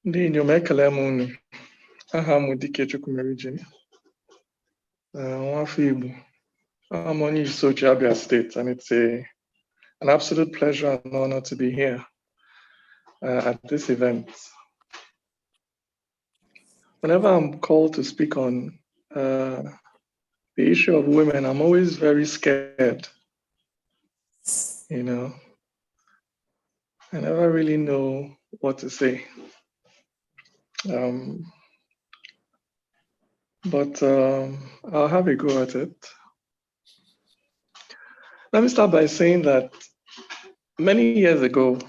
Ndị inyom ekele m unu. Aha m Dike Chukwumerije. Nwafọ Igbo. I'm on Isochi, Abia State, and it's an absolute pleasure and honor to be here at this event. Whenever I'm called to speak on the issue of women, I'm always very scared. You know, I never really know what to say. But I'll have a go at it. Let me start by saying that many years ago,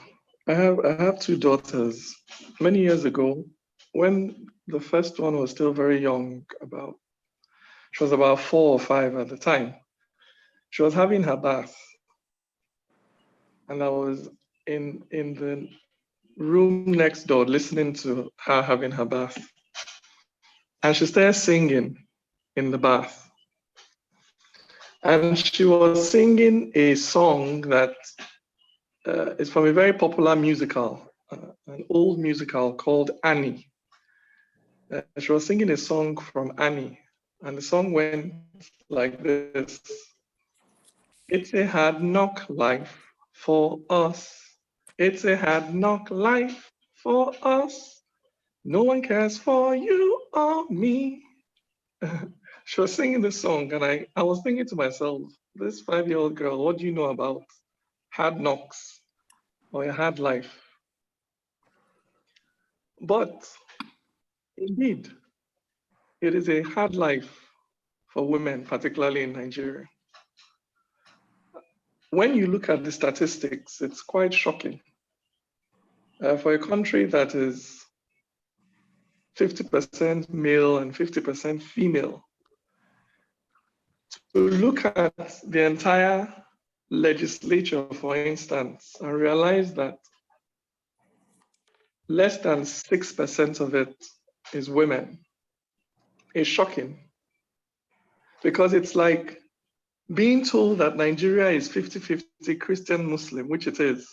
I have two daughters. Many years ago, when the first one was still very young, she was about 4 or 5 at the time. She was having her bath, and I was in the room next door listening to her having her bath. And she started singing in the bath. And she was singing a song that is from a very popular musical, an old musical called Annie. She was singing a song from Annie, and the song went like this. It's a hard knock life for us. It's a hard knock life for us. No one cares for you or me. She was singing this song, and I was thinking to myself, this 5-year-old girl, what do you know about hard knocks or a hard life? But indeed, it is a hard life for women, particularly in Nigeria. When you look at the statistics, it's quite shocking. For a country that is 50% male and 50% female, to look at the entire legislature, for instance, and realize that less than 6% of it is women is shocking. Because it's like being told that Nigeria is 50-50 Christian-Muslim, which it is.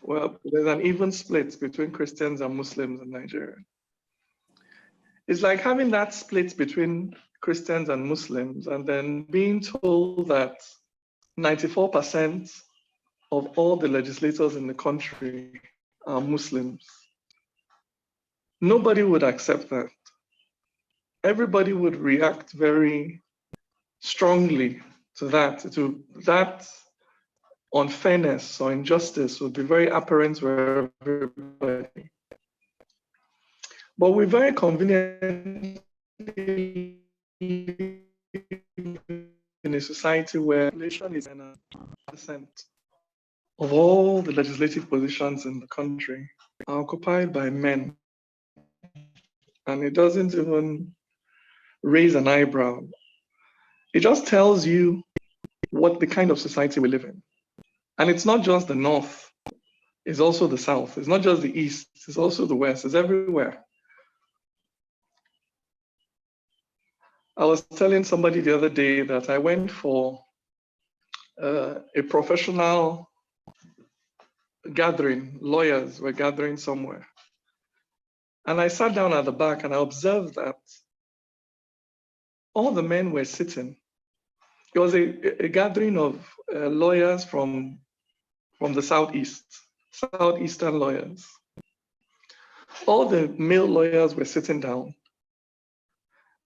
Well, there's an even split between Christians and Muslims in Nigeria. It's like having that split between Christians and Muslims and then being told that 94% of all the legislators in the country are Muslims. Nobody would accept that. Everybody would react very strongly to that unfairness or injustice would be very apparent for everybody. But we very conveniently live in a society where population is 9% of all the legislative positions in the country are occupied by men. And it doesn't even raise an eyebrow. It just tells you what the kind of society we live in. And it's not just the North, it's also the South. It's not just the East, it's also the West, it's everywhere. I was telling somebody the other day that I went for a professional gathering. Lawyers were gathering somewhere. And I sat down at the back and I observed that all the men were sitting. It was a gathering of lawyers from the Southeast, Southeastern lawyers. All the male lawyers were sitting down.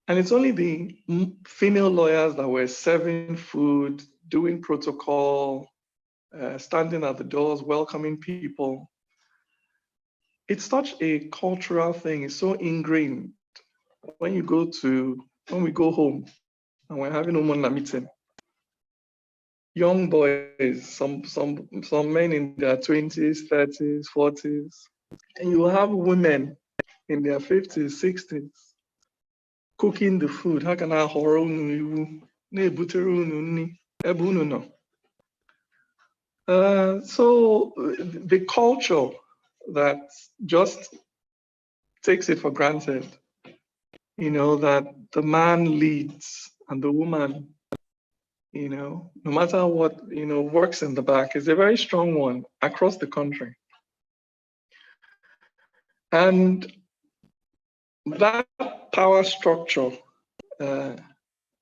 And it's only the female lawyers that were serving food, doing protocol, standing at the doors, welcoming people. It's such a cultural thing. It's so ingrained. When we go home and we're having a meeting, young boys, some men in their 20s, 30s, 40s, and you have women in their 50s, 60s, cooking the food. How can I so the culture that just takes it for granted, you know, that the man leads and the woman, you know, no matter what, you know, works in the back, is a very strong one across the country. And that power structure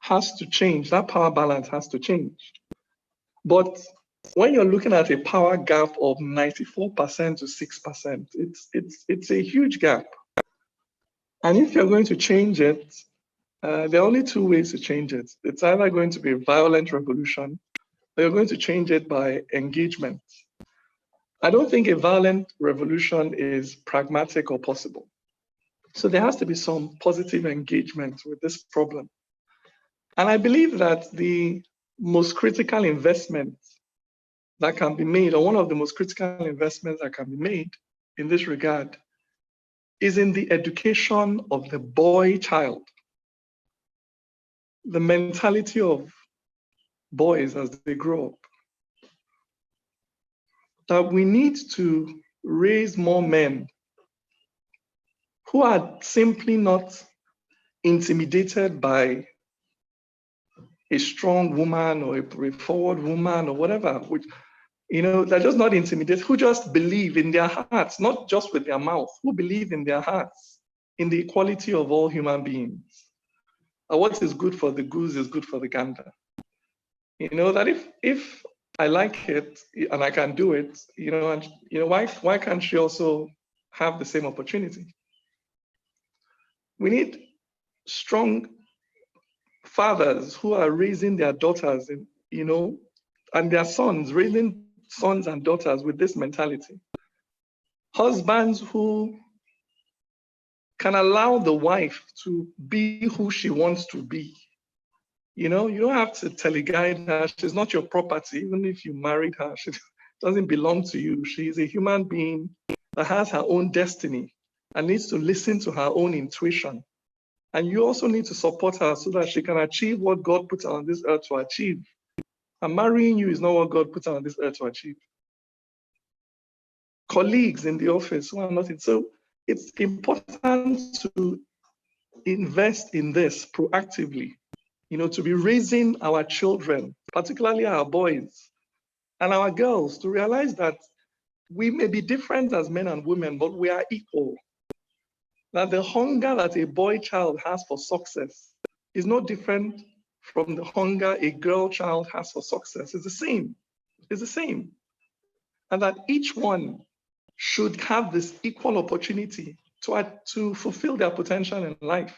has to change. That power balance has to change. But when you're looking at a power gap of 94% to 6%, it's a huge gap. And if you're going to change it, there are only two ways to change it. It's either going to be a violent revolution, or you're going to change it by engagement. I don't think a violent revolution is pragmatic or possible. So there has to be some positive engagement with this problem. And I believe that the most critical investment that can be made, or one of the most critical investments that can be made in this regard, is in the education of the boy child. The mentality of boys as they grow up. That we need to raise more men who are simply not intimidated by a strong woman or a forward woman or whatever, which, they're just not intimidated, who just believe in their hearts, not just with their mouth, who believe in their hearts in the equality of all human beings. And what is good for the goose is good for the gander. That if I like it and I can do it, why can't she also have the same opportunity? We need strong fathers who are raising their daughters, and their sons, raising sons and daughters with this mentality. Husbands who can allow the wife to be who she wants to be. You don't have to teleguide her. She's not your property. Even if you married her, she doesn't belong to you. She's a human being that has her own destiny and needs to listen to her own intuition. And you also need to support her so that she can achieve what God put her on this earth to achieve. And marrying you is not what God put her on this earth to achieve. Colleagues in the office who are not in. So it's important to invest in this proactively, to be raising our children, particularly our boys and our girls, to realize that we may be different as men and women, but we are equal. That the hunger that a boy child has for success is no different from the hunger a girl child has for success. It's the same. It's the same. And that each one should have this equal opportunity to fulfill their potential in life.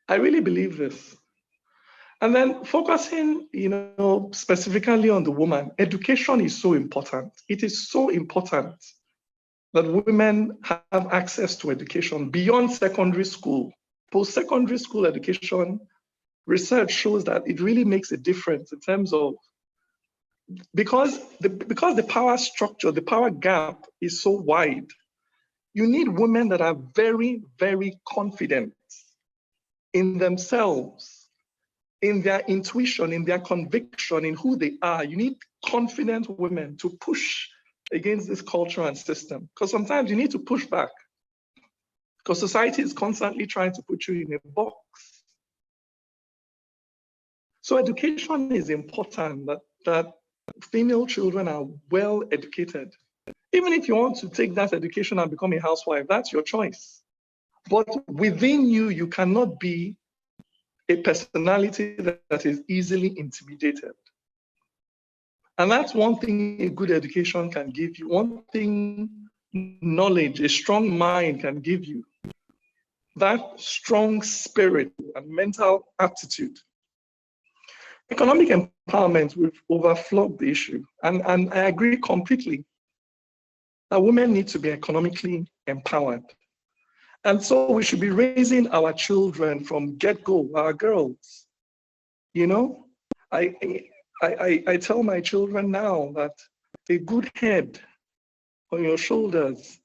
I really believe this. And then focusing, specifically on the woman, education is so important. It is so important that women have access to education beyond secondary school. Post-secondary school education, research shows that it really makes a difference in terms of, because the power structure, the power gap is so wide, you need women that are very, very confident in themselves, in their intuition, in their conviction, in who they are. You need confident women to push against this culture and system. Because sometimes you need to push back. Because society is constantly trying to put you in a box. So education is important, that female children are well educated. Even if you want to take that education and become a housewife, that's your choice. But within you, you cannot be a personality that is easily intimidated. And that's one thing a good education can give you. One thing knowledge, a strong mind can give you. That strong spirit and mental aptitude. Economic empowerment, we've overflogged the issue. And I agree completely that women need to be economically empowered. And so we should be raising our children from get-go, our girls. I tell my children now that a good head on your shoulders,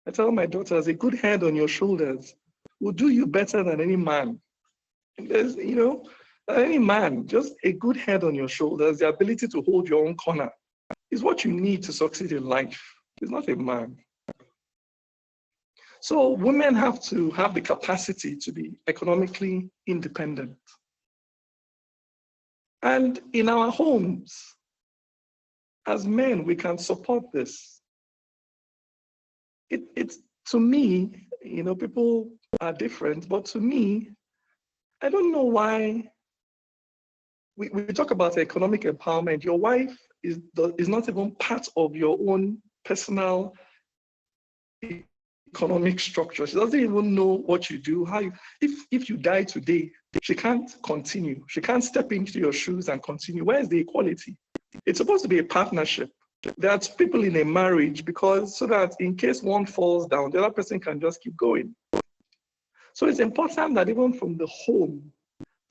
I tell my daughters, a good head on your shoulders will do you better than any man. Any man, just a good head on your shoulders, the ability to hold your own corner is what you need to succeed in life. It's not a man. So women have to have the capacity to be economically independent. And in our homes, as men, we can support this. it's to me, people are different, but to me, I don't know why we talk about economic empowerment. Your wife is not even part of your own personal economic structure. She doesn't even know what you do. If you die today, she can't continue. She can't step into your shoes and continue. Where's the equality? It's supposed to be a partnership. There are two people in a marriage so that in case one falls down, the other person can just keep going. So it's important that even from the home,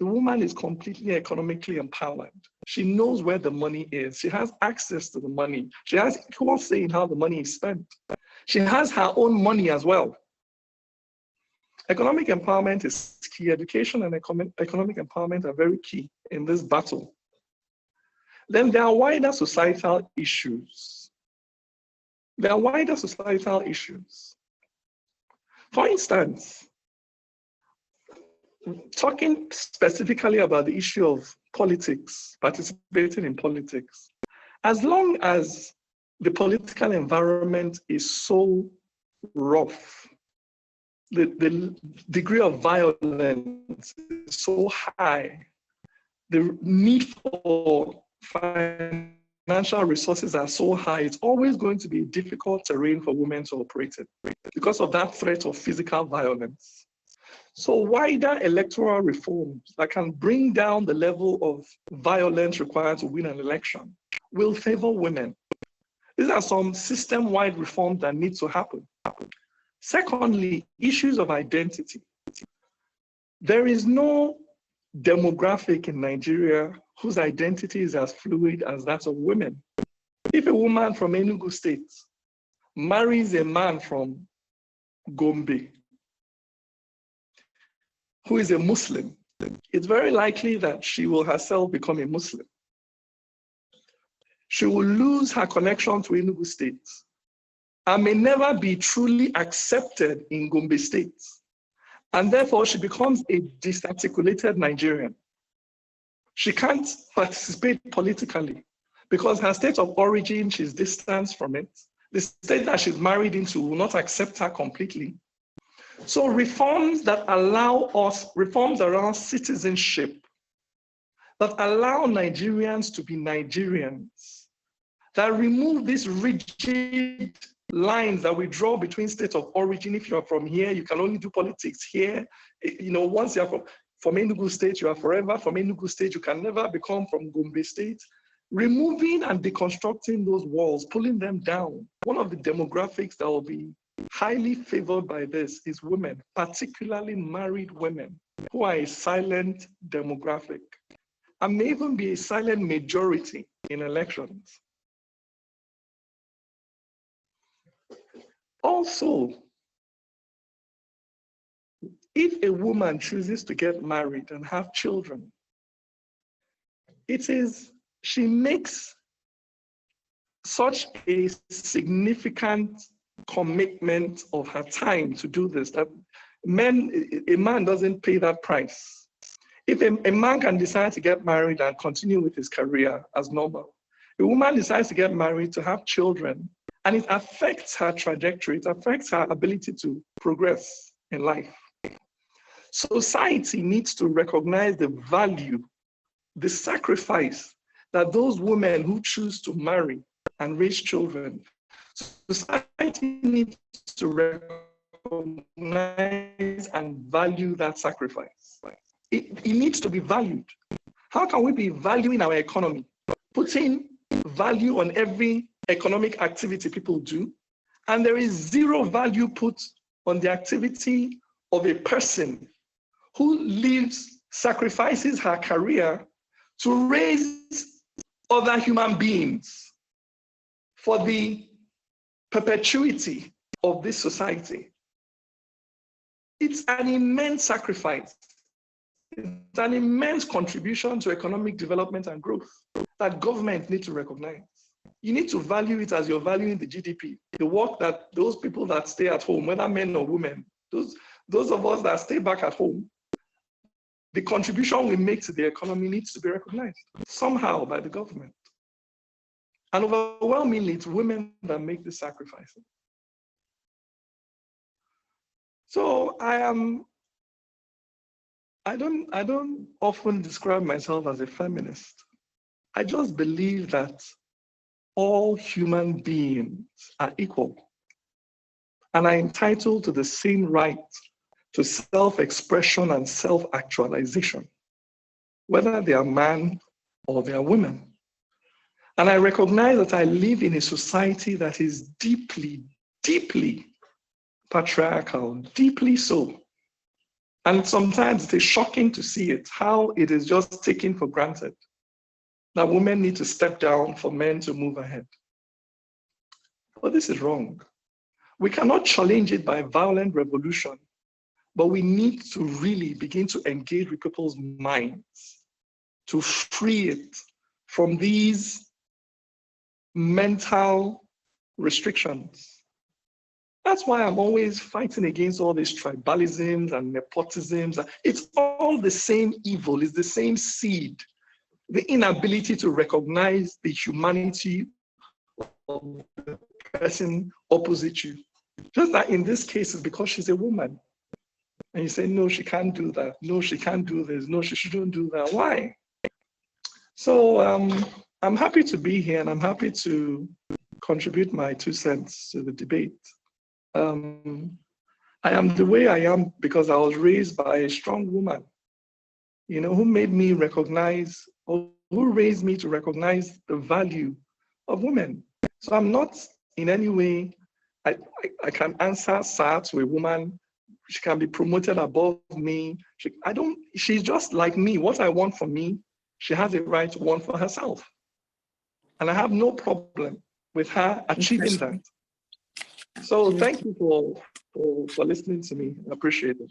the woman is completely economically empowered. She knows where the money is. She has access to the money. She has equal say in how the money is spent. She has her own money as well. Economic empowerment is key. Education and economic empowerment are very key in this battle. Then there are wider societal issues. For instance, talking specifically about the issue of politics, participating in politics, as long as the political environment is so rough, the degree of violence is so high, the need for financial resources are so high, it's always going to be a difficult terrain for women to operate in because of that threat of physical violence. So wider electoral reforms that can bring down the level of violence required to win an election will favor women. These are some system-wide reforms that need to happen. Secondly, issues of identity. There is no demographic in Nigeria whose identity is as fluid as that of women. If a woman from Enugu State marries a man from Gombe, who is a Muslim, it's very likely that she will herself become a Muslim. She will lose her connection to Enugu State and may never be truly accepted in Gombe State. And therefore, she becomes a disarticulated Nigerian. She can't participate politically because her state of origin, she's distanced from it. The state that she's married into will not accept her completely. So reforms around citizenship, that allow Nigerians to be Nigerians, that remove these rigid lines that we draw between states of origin. If you're from here, you can only do politics here. Once you're from Enugu State, you are forever from Enugu State. You can never become from Gombe State. Removing and deconstructing those walls, pulling them down. One of the demographics that will be highly favored by this is women, particularly married women, who are a silent demographic and may even be a silent majority in elections. Also, if a woman chooses to get married and have children, she makes such a significant commitment of her time to do this that a man doesn't pay that price. If a man can decide to get married and continue with his career as normal, a woman decides to get married to have children, and it affects her trajectory, it affects her ability to progress in life. Society needs to recognize the value, the sacrifice that those women who choose to marry and raise children, society needs to recognize and value that sacrifice. It needs to be valued. How can we be valuing our economy, putting value on every economic activity people do, and there is zero value put on the activity of a person who sacrifices her career to raise other human beings for the perpetuity of this society? It's an immense sacrifice. It's an immense contribution to economic development and growth that government need to recognize. You need to value it as you're valuing the GDP, the work that those people that stay at home, whether men or women, those of us that stay back at home, the contribution we make to the economy needs to be recognized somehow by the government. And overwhelmingly, it's women that make the sacrifices. So I don't often describe myself as a feminist. I just believe that all human beings are equal and are entitled to the same right to self-expression and self-actualization, whether they are man or they are women. And I recognize that I live in a society that is deeply, deeply patriarchal, deeply so. And sometimes it is shocking to see it, how it is just taken for granted that women need to step down for men to move ahead. But this is wrong. We cannot challenge it by violent revolution, but we need to really begin to engage with people's minds to free it from these mental restrictions. That's why I'm always fighting against all these tribalisms and nepotisms. It's all the same evil, it's the same seed. The inability to recognize the humanity of the person opposite you. Just that in this case, it's because she's a woman. And you say, no, she can't do that. No, she can't do this. No, she shouldn't do that. Why? So I'm happy to be here and I'm happy to contribute my 2 cents to the debate. I am the way I am because I was raised by a strong woman, you know, who made me recognize, or who raised me to recognize the value of women. So I'm not in any way, I can answer sir to a woman. She can be promoted above me. She's just like me. What I want for me, she has a right to want for herself. And I have no problem with her achieving that. So thank you for listening to me. I appreciate it.